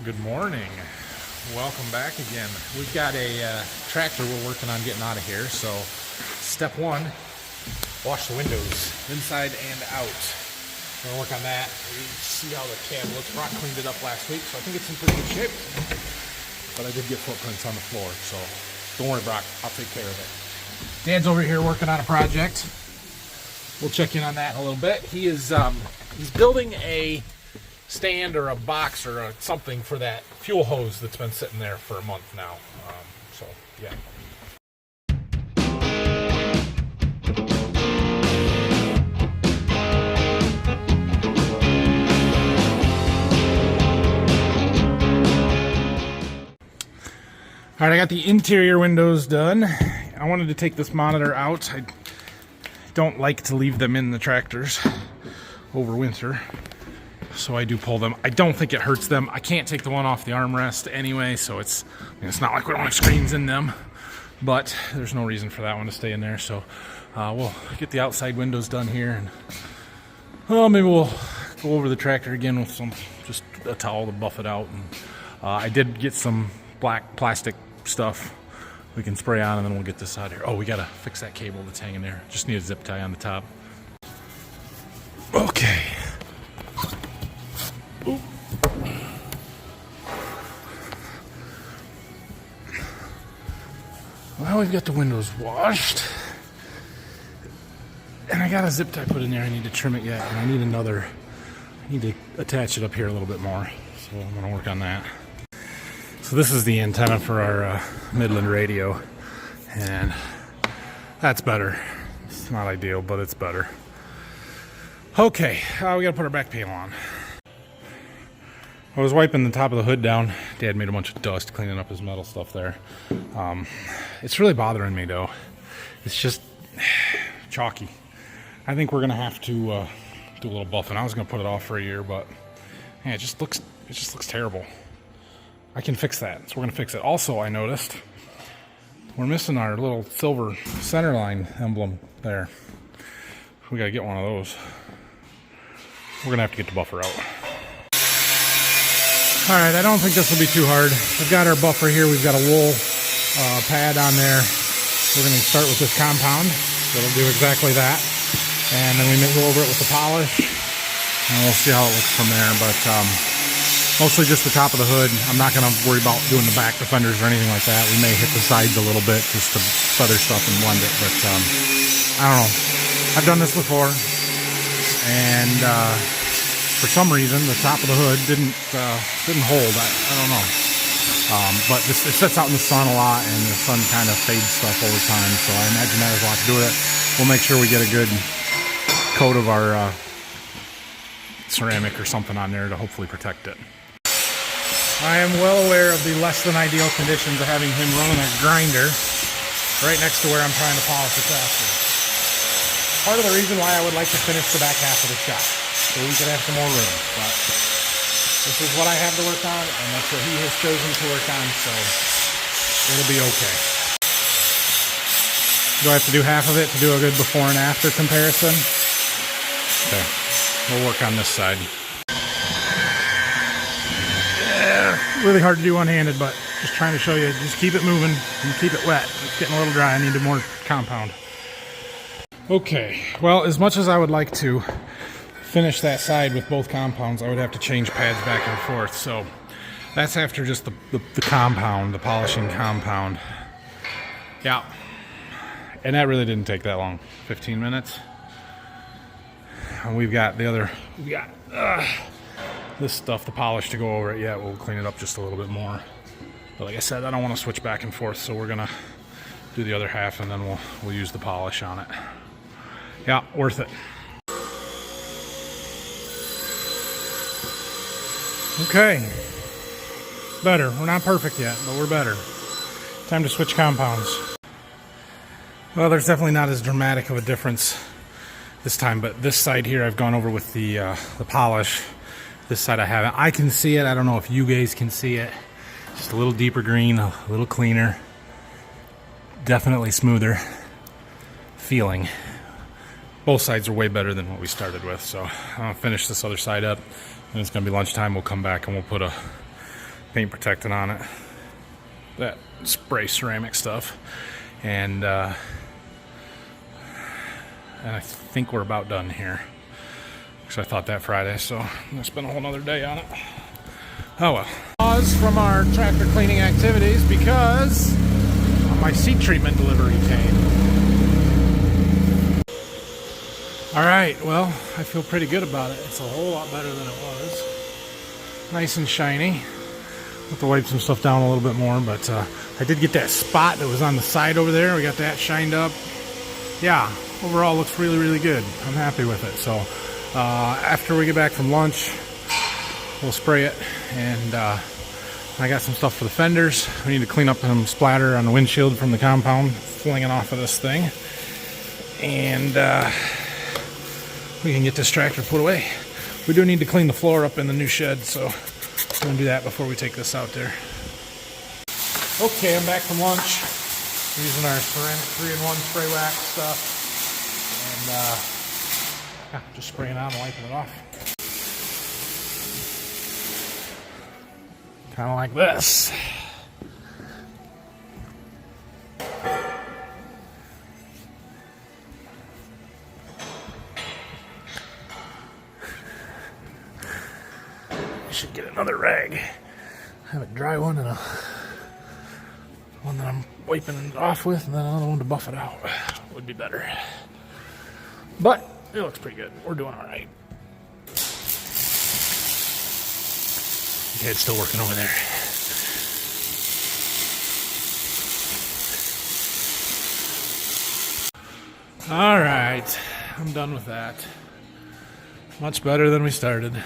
Good morning. Welcome back again. We've got a tractor we're working on getting out of here. So step one, wash the windows inside and out. We're gonna work on that. We see how the cab looks. Brock cleaned it up last week, so I think it's in pretty good shape. But I did get footprints on the floor, so don't worry, Brock, I'll take care of it. Dad's over here working on a project. We'll check in on that in a little bit. He's building a stand or a box or something for that fuel hose that's been sitting there for a month now. So yeah. All right, I got the interior windows done. I wanted to take this monitor out. I don't like to leave them in the tractors over winter, so I do pull them. I don't think it hurts them. I can't take the one off the armrest anyway, so it's not like we don't have screens in them, but there's no reason for that one to stay in there. So we'll get the outside windows done here, and maybe we'll go over the tractor again with just a towel to buff it out. And I did get some black plastic stuff we can spray on, and then we'll get this out of here. Oh, we gotta fix that cable that's hanging there. Just need a zip tie on the top. Okay. Ooh. Well, we've got the windows washed, and I got a zip tie put in there. I need to trim it yet, and I need to attach it up here a little bit more, so I'm gonna work on that. So this is the antenna for our Midland radio, and that's better. It's not ideal, but it's better. Okay, we gotta put our back panel on. I was wiping the top of the hood down. Dad made a bunch of dust cleaning up his metal stuff there. It's really bothering me though. It's just chalky. I think we're gonna have to do a little buffing. I was gonna put it off for a year, but yeah, it just looks terrible. I can fix that, so we're gonna fix it. Also, I noticed we're missing our little silver centerline emblem there. We gotta get one of those. We're gonna have to get the buffer out. All right, I don't think this will be too hard. We've got our buffer here. We've got a wool pad on there. We're gonna start with this compound. That'll do exactly that. And then we may go over it with the polish, and we'll see how it looks from there. But mostly just the top of the hood. I'm not gonna worry about doing the back defenders or anything like that. We may hit the sides a little bit just to feather stuff and blend it, but I don't know. I've done this before, and for some reason the top of the hood didn't hold. I don't know. But it sits out in the sun a lot, and the sun kind of fades stuff over time, so I imagine that has a lot to do with it. We'll make sure we get a good coat of our ceramic or something on there to hopefully protect it. I am well aware of the less than ideal conditions of having him running a grinder right next to where I'm trying to polish the tractor. Part of the reason why I would like to finish the back half of the shop, so we can have some more room. But this is what I have to work on, and that's what he has chosen to work on, so it'll be okay. Do I have to do half of it to do a good before and after comparison? Okay, we'll work on this side. Really hard to do one-handed, but just trying to show you, just keep it moving and keep it wet. It's getting a little dry. I need more compound. Okay, well, as much as I would like to finish that side with both compounds, I would have to change pads back and forth. So that's after just the compound, the polishing compound. Yeah, and that really didn't take that long, 15 minutes. And we've got this stuff, the polish to go over it yet. We'll clean it up just a little bit more. But like I said, I don't want to switch back and forth, so we're gonna do the other half, and then we'll use the polish on it. Yeah, worth it. Okay, better. We're not perfect yet, but we're better. Time to switch compounds. Well, there's definitely not as dramatic of a difference this time, but this side here I've gone over with the polish. This side I haven't. I can see it. I don't know if you guys can see it. Just a little deeper green, a little cleaner. Definitely smoother feeling. Both sides are way better than what we started with, so I'll finish this other side up, and it's going to be lunchtime. We'll come back and we'll put a paint protectant on it, that spray ceramic stuff, and I think we're about done here. Because I thought that Friday, so I'm gonna spend a whole nother day on it. Oh well. Pause from our tractor cleaning activities because my seed treatment delivery came. Alright, well, I feel pretty good about it. It's a whole lot better than it was. Nice and shiny. I'll have to wipe some stuff down a little bit more, but I did get that spot that was on the side over there. We got that shined up. Yeah, overall looks really, really good. I'm happy with it. So after we get back from lunch, we'll spray it, and I got some stuff for the fenders. We need to clean up some splatter on the windshield from the compound flinging off of this thing, and we can get this tractor put away. We do need to clean the floor up in the new shed, so I'm going to do that before we take this out there. Okay, I'm back from lunch. We're using our ceramic 3-in-1 spray wax stuff, and yeah, just spraying on and wiping it off. Kind of like this. I should get another rag. I have a dry one and a one that I'm wiping it off with, and then another one to buff it out. Would be better. But it looks pretty good. We're doing all right. Okay, it's still working over there. All right, I'm done with that. Much better than we started.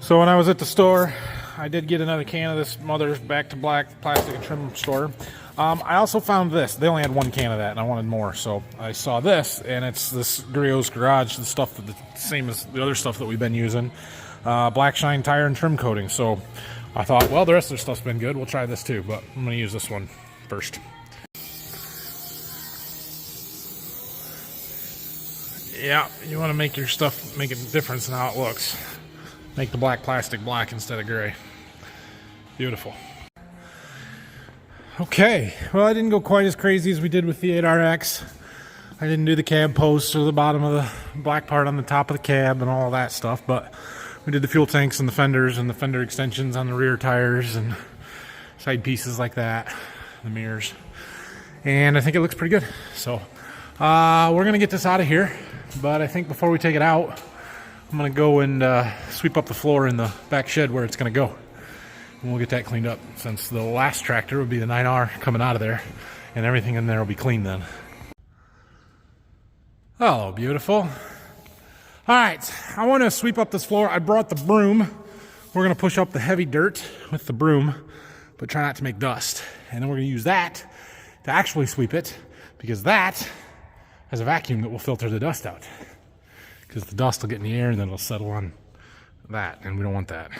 So when I was at the store, I did get another can of this Mother's Back to Black plastic and trim store. I also found this. They only had one can of that, and I wanted more. So I saw this, and it's this Griot's Garage, the stuff that the same as the other stuff that we've been using. Black Shine tire and trim coating. So I thought, well, the rest of their stuff's been good. We'll try this too, but I'm going to use this one first. Yeah, you want to make your stuff make a difference in how it looks. Make the black plastic black instead of gray. Beautiful. Okay, well, I didn't go quite as crazy as we did with the 8RX. I didn't do the cab posts or the bottom of the black part on the top of the cab and all that stuff, but we did the fuel tanks and the fenders and the fender extensions on the rear tires and side pieces like that, the mirrors. And I think it looks pretty good. So we're going to get this out of here, but I think before we take it out, I'm going to go and sweep up the floor in the back shed where it's going to go. And we'll get that cleaned up, since the last tractor would be the 9R coming out of there, and everything in there will be clean then. Oh, beautiful. All right, I want to sweep up this floor. I brought the broom. We're going to push up the heavy dirt with the broom, but try not to make dust. And then we're going to use that to actually sweep it, because that has a vacuum that will filter the dust out. Because the dust will get in the air and then it'll settle on that, and we don't want that.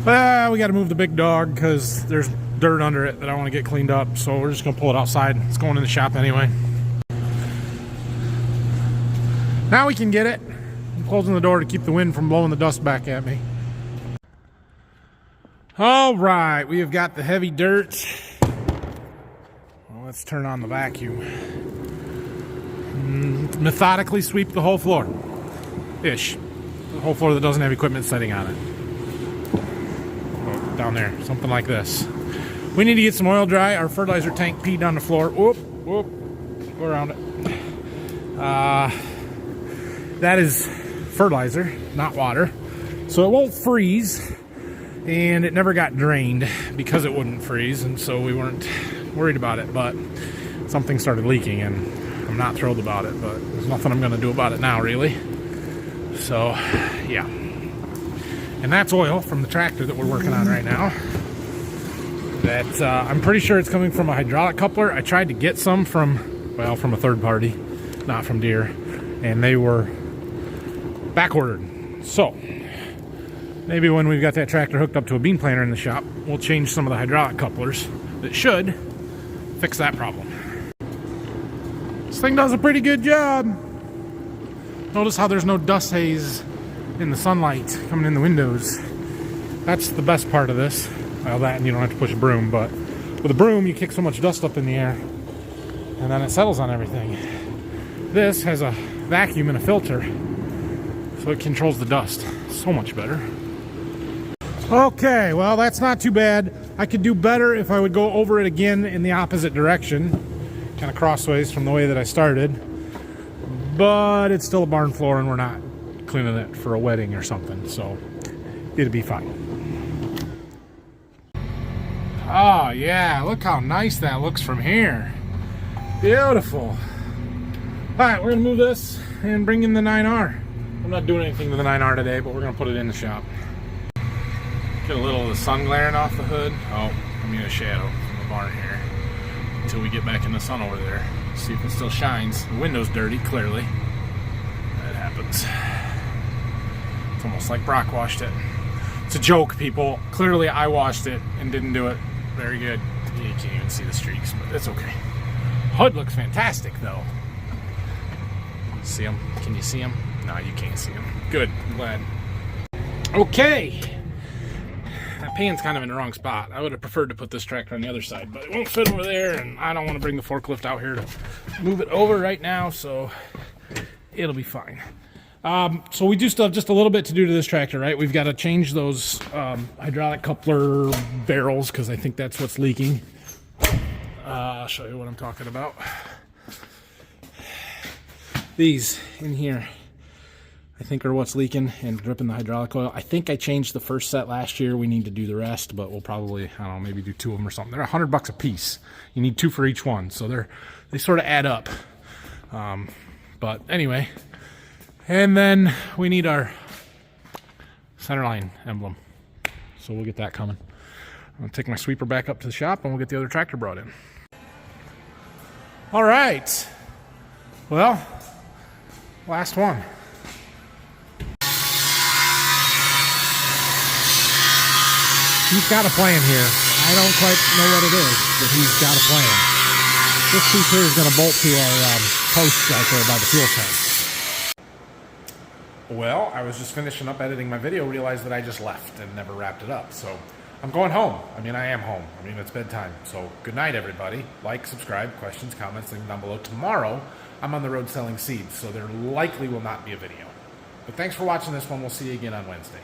Well, we got to move the big dog because there's dirt under it that I want to get cleaned up, so we're just going to pull it outside. It's going in the shop anyway. Now we can get it. I'm closing the door to keep the wind from blowing the dust back at me. All right, we have got the heavy dirt. Well, let's turn on the vacuum. Methodically sweep the whole floor. Ish. The whole floor that doesn't have equipment setting on it. Down there, something like this. We need to get some oil dry. Our fertilizer tank peed on the floor. Whoop, whoop. Go around it. That is fertilizer, not water. So it won't freeze. And it never got drained because it wouldn't freeze, and so we weren't worried about it, but something started leaking, and I'm not thrilled about it, but there's nothing I'm going to do about it now, really. So, yeah. And that's oil from the tractor that we're working on right now. That I'm pretty sure it's coming from a hydraulic coupler. I tried to get some from, well, from a third party, not from Deere, and they were back ordered. So maybe when we've got that tractor hooked up to a bean planter in the shop, we'll change some of the hydraulic couplers that should fix that problem. This thing does a pretty good job. Notice how there's no dust haze in the sunlight coming in the windows. That's the best part of this. Well, that and you don't have to push a broom, but with a broom you kick so much dust up in the air and then it settles on everything. This has a vacuum and a filter, so it controls the dust. So much better. Okay, well, that's not too bad. I could do better if I would go over it again in the opposite direction, kind of crossways from the way that I started. But it's still a barn floor and we're not cleaning it for a wedding or something, so it'll be fine. Oh yeah, look how nice that looks from here. Beautiful. Alright, we're gonna move this and bring in the 9R. I'm not doing anything to the 9R today, but we're gonna put it in the shop. Get a little of the sun glaring off the hood. Oh, I mean a shadow from the barn here. Until we get back in the sun over there. See if it still shines. The window's dirty, clearly. That happens. It's almost like Brock washed it. It's a joke, people. Clearly I washed it and didn't do it very good. You can't even see the streaks, but it's okay. Hood looks fantastic, though. See him? Can you see him? No, you can't see him. Good. I'm glad. Okay. That pan's kind of in the wrong spot. I would have preferred to put this tractor on the other side, but it won't fit over there, and I don't want to bring the forklift out here to move it over right now, so it'll be fine. So we do still have just a little bit to do to this tractor, right? We've got to change those hydraulic coupler barrels because I think that's what's leaking. I'll show you what I'm talking about. These in here, I think, are what's leaking and dripping the hydraulic oil. I think I changed the first set last year. We need to do the rest, but we'll probably, I don't know, maybe do 2 of them or something. They're $100 a piece. You need 2 for each one, so they sort of add up. But anyway, and then we need our centerline emblem, so we'll get that coming. I'll take my sweeper back up to the shop and we'll get the other tractor brought in. All right, well, last one. He's got a plan here. I don't quite know what it is, but he's got a plan. This piece here is going to bolt to our post right there by the fuel tank. Well, I was just finishing up editing my video, realized that I just left and never wrapped it up. So I'm going home. I mean, I am home. I mean, it's bedtime. So good night, everybody. Like, subscribe, questions, comments, link down below. Tomorrow, I'm on the road selling seeds, so there likely will not be a video. But thanks for watching this one. We'll see you again on Wednesday.